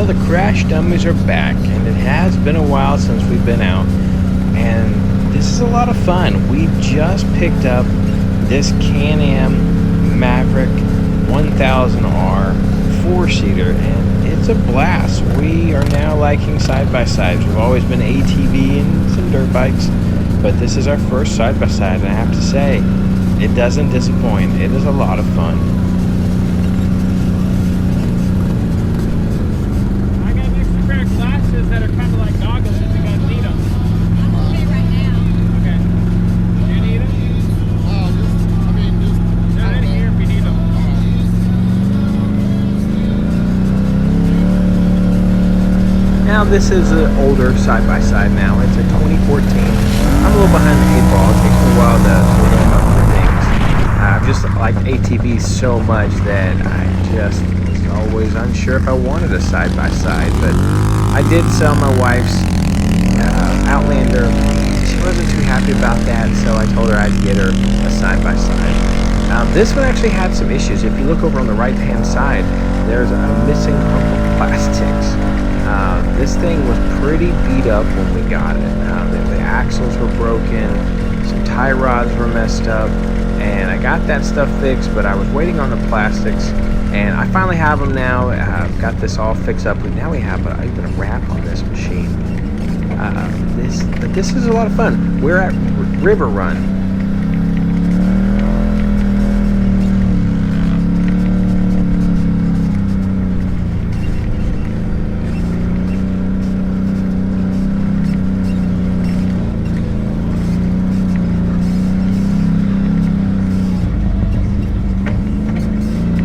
Well, the crash dummies are back, and it has been a while since we've been out, and this is a lot of fun. We just picked up this Can-Am Maverick 1000R 4-seater, and it's a blast. We are now liking side-by-sides. We've always been ATV and some dirt bikes, but this is our first side-by-side, and I have to say, it doesn't disappoint. It is a lot of fun. That are kind of like goggles if you guys need them. I'm okay right now. Okay. Do you need them? They're in here if you need them. Now this is an older side-by-side now. It's a 2014. I'm a little behind the 8 ball. It takes me a while to sort of up for things. I've just liked ATVs so much that I just was always unsure if I wanted a side-by-side, but I did sell my wife's Outlander. She wasn't too happy about that, so I told her I'd get her a side-by-side. This one actually had some issues. If you look over on the right-hand side, there's a missing hump of plastics. This thing was pretty beat up when we got it. The axles were broken, some tie rods were messed up, and I got that stuff fixed, but I was waiting on the plastics. And I finally have them now. I've got this all fixed up. Now we have even a wrap on this machine. This is a lot of fun. We're at River Run.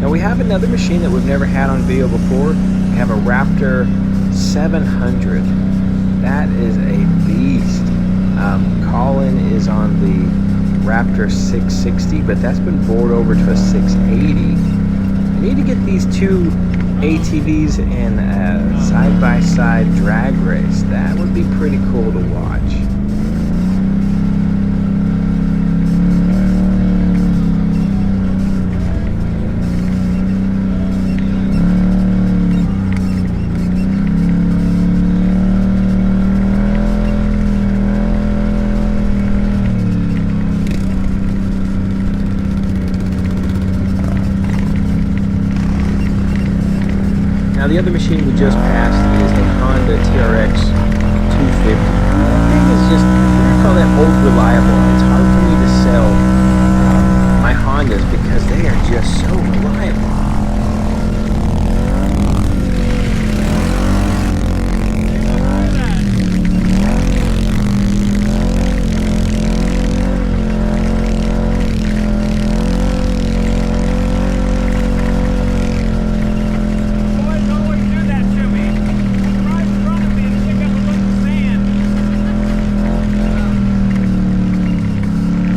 We have another machine that we've never had on video before. We have a Raptor 700. That is a beast. Colin is on the Raptor 660, but that's been bored over to a 680. I need to get these two ATVs in a side-by-side drag race. That would be pretty cool to watch. Now the other machine we just passed is a Honda TRX 250. That thing is just, I call that old reliable. It's hard for me to sell my Hondas because they are just so reliable.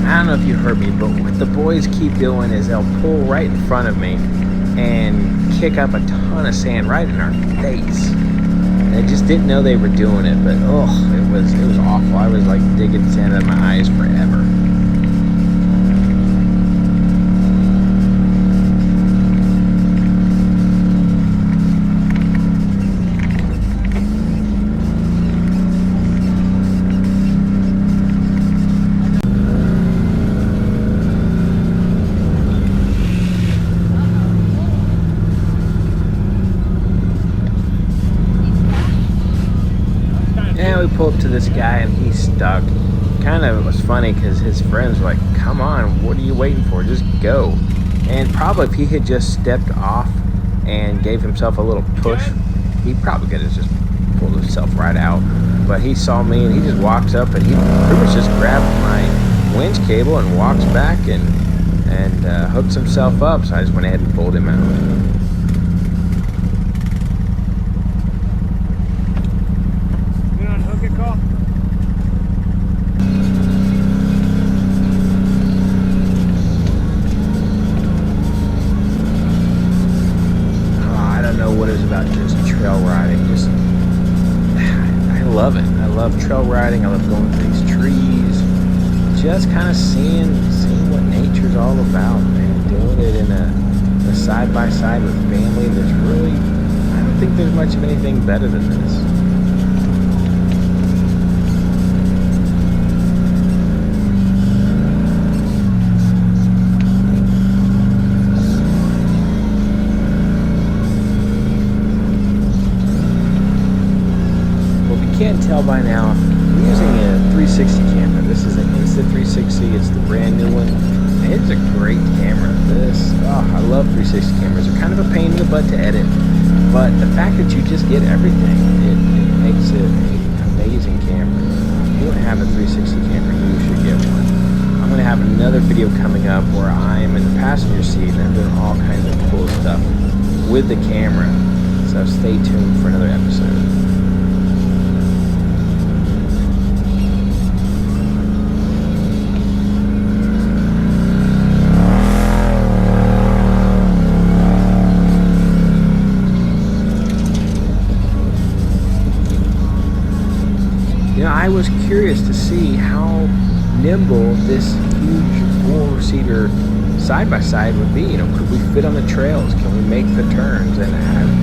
I don't know if you heard me, but what the boys keep doing is they'll pull right in front of me and kick up a ton of sand right in our face. And I just didn't know they were doing it, but oh, it was awful. I was like digging sand out of my eyes forever. And we pull up to this guy and he's stuck. Kind of was funny because his friends were like, come on, what are you waiting for? Just go. And probably if he had just stepped off and gave himself a little push, he probably could have just pulled himself right out. But he saw me and he just walks up and he pretty much just grabbed my winch cable and walks back and hooks himself up. So I just went ahead and pulled him out. What it is about just trail riding. I love it. I love trail riding. I love going through these trees. Just kind of seeing what nature's all about, man. Doing it in a side by side with family. There's really, I don't think there's much of anything better than this. Can't tell by now, I'm using a 360 camera. This is an Insta360. It's the brand new one. And it's a great camera. I love 360 cameras. They're kind of a pain in the butt to edit, but the fact that you just get everything, it makes it an amazing camera. If you don't have a 360 camera, you should get one. I'm going to have another video coming up where I'm in the passenger seat and I'm doing all kinds of cool stuff with the camera. So stay tuned for another episode. I was curious to see how nimble this huge four-seater side-by-side would be. Could we fit on the trails? Can we make the turns? And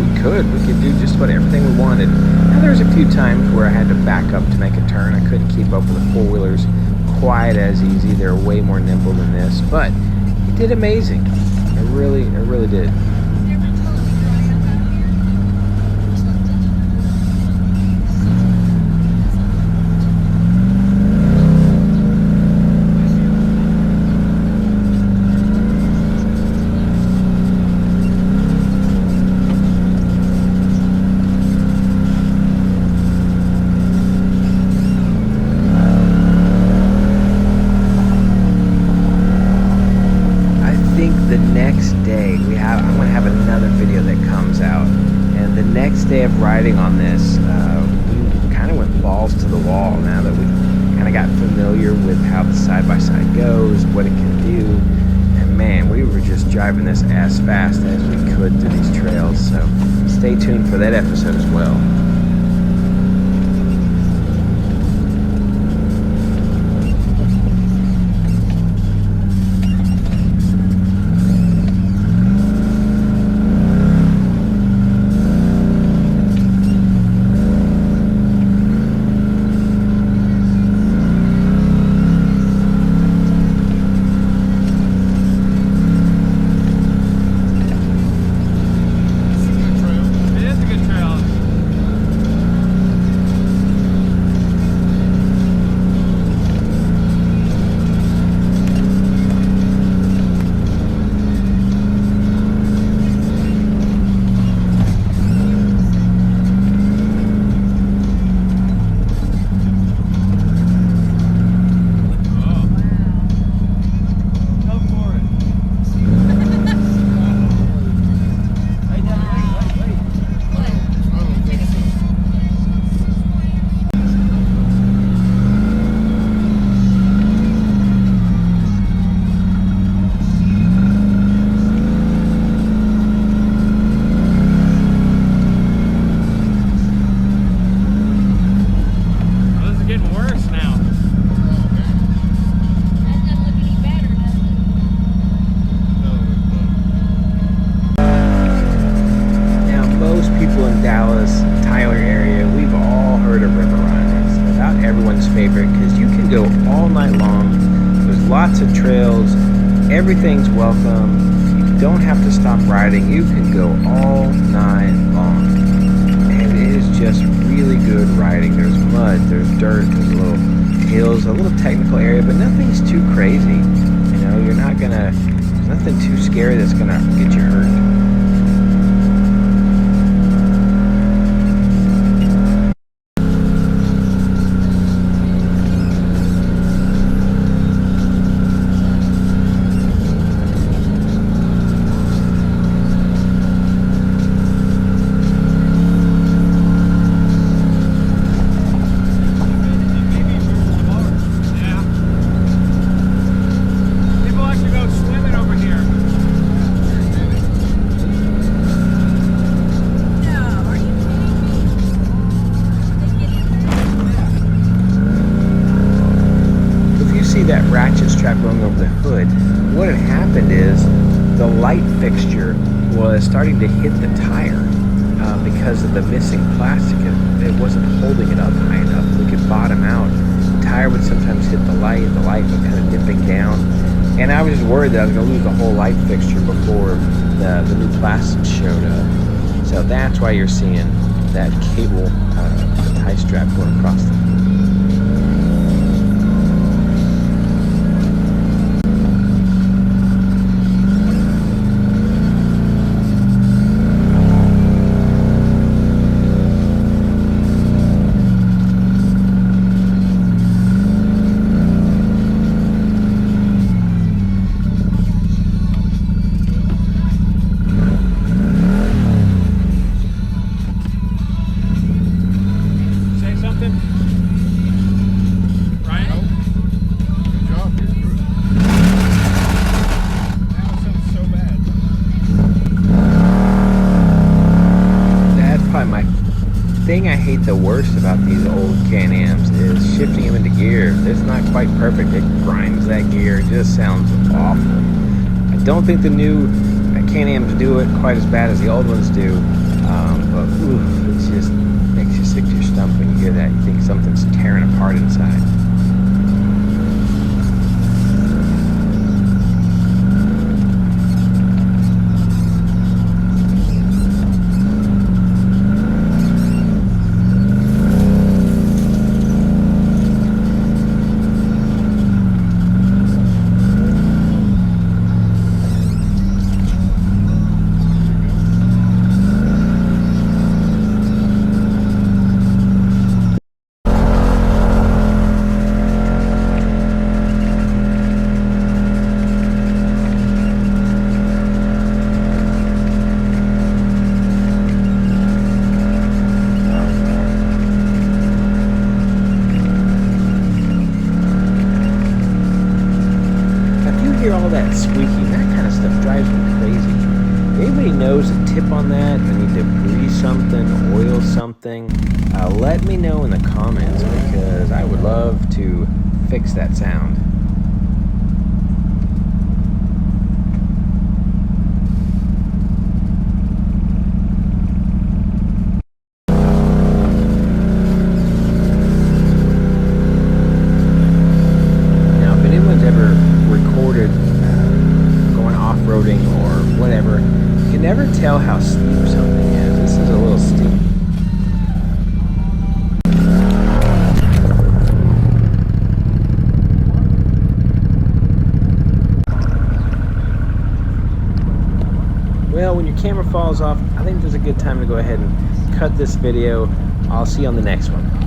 we could do just about everything we wanted. Now there's a few times where I had to back up to make a turn. I couldn't keep up with the four-wheelers quite as easy. They're way more nimble than this, but it did amazing. It really did. The next day I'm going to have another video that comes out, and the next day of riding on this, we kind of went balls to the wall. Now that we kind of got familiar with how the side-by-side goes, what it can do, and man, we were just driving this as fast as we could through these trails. So stay tuned for that episode as well. Favorite, because you can go all night long. There's lots of trails, everything's welcome, you don't have to stop riding, you can go all night long, and it is just really good riding. There's mud, there's dirt, there's little hills, a little technical area, but nothing's too crazy. There's nothing too scary that's gonna get you hurt. That ratchet strap going over the hood, what had happened is the light fixture was starting to hit the tire because because of the missing plastic, it wasn't holding it up high enough. We could bottom out. The tire would sometimes hit the light would kind of dipping down. And I was just worried that I was going to lose the whole light fixture before the new plastic showed up. So that's why you're seeing that cable tie strap going across the thing I hate the worst about these old Can-Ams is shifting them into gear. It's not quite perfect. It grinds that gear. It just sounds awful. I don't think the new Can-Ams do it quite as bad as the old ones do, but oof, it just makes you sick to your stomach when you hear that. You think something's tearing apart inside. All that squeaking, that kind of stuff drives me crazy. If anybody knows a tip on that, I need to grease something, oil something, let me know in the comments, because I would love to fix that sound. Now, if anyone's ever recorded going off-roading or whatever, you can never tell how steep something is. This is a little steep. Well, when your camera falls off, I think there's a good time to go ahead and cut this video. I'll see you on the next one.